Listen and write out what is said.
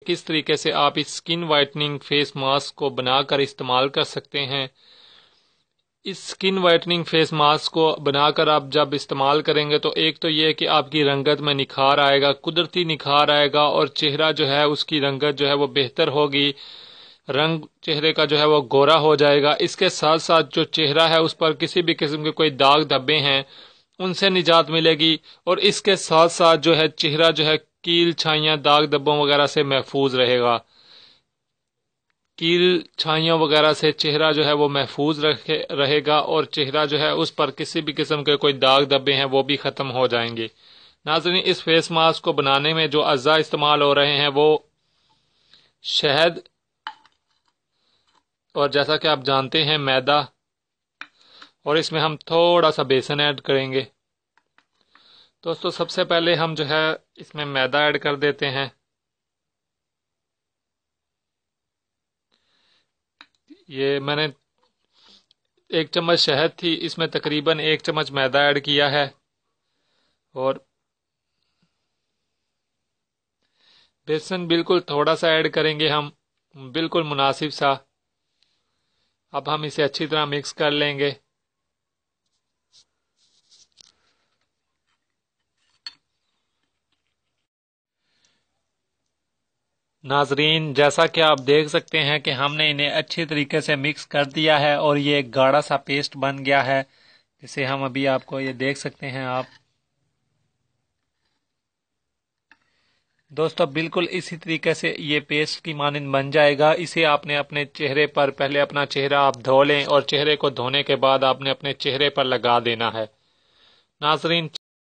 किस तरीके से आप इस स्किन वाइटनिंग फेस मास्क को बना कर इस्तेमाल कर सकते हैं। इस स्किन वाइटनिंग फेस मास्क को बनाकर आप जब इस्तेमाल करेंगे तो एक तो ये है कि आपकी रंगत में निखार आएगा, कुदरती निखार आएगा, और चेहरा जो है उसकी रंगत जो है वो बेहतर होगी, रंग चेहरे का जो है वो गोरा हो जाएगा। इसके साथ साथ जो चेहरा है उस पर किसी भी किस्म के कोई दाग धब्बे हैं उनसे निजात मिलेगी, और इसके साथ साथ जो है चेहरा जो है कील छाइयाँ दाग धब्बों वगैरह से महफूज रहेगा। कील छाइयों वगैरह से चेहरा जो है वो महफूज रहेगा, और चेहरा जो है उस पर किसी भी किस्म के कोई दाग धब्बे हैं वो भी ख़त्म हो जाएंगे। नाज़रीन, इस फेस मास्क को बनाने में जो अज़्ज़ा इस्तेमाल हो रहे हैं वो शहद, और जैसा कि आप जानते हैं मैदा, और इसमें हम थोड़ा सा बेसन ऐड करेंगे। दोस्तों, सबसे पहले हम जो है इसमें मैदा ऐड कर देते हैं। ये मैंने 1 चम्मच शहद थी, इसमें तकरीबन 1 चम्मच मैदा ऐड किया है, और बेसन बिल्कुल थोड़ा सा ऐड करेंगे हम, बिल्कुल मुनासिब सा। अब हम इसे अच्छी तरह मिक्स कर लेंगे। नाजरीन, जैसा कि आप देख सकते हैं कि हमने इन्हें अच्छी तरीके से मिक्स कर दिया है और ये एक गाढ़ा सा पेस्ट बन गया है, जिसे हम अभी आपको ये देख सकते हैं आप। दोस्तों, बिल्कुल इसी तरीके से ये पेस्ट की मानिंद बन जाएगा। इसे आपने अपने चेहरे पर, पहले अपना चेहरा आप धो लें और चेहरे को धोने के बाद आपने अपने चेहरे पर लगा देना है। नाजरीन,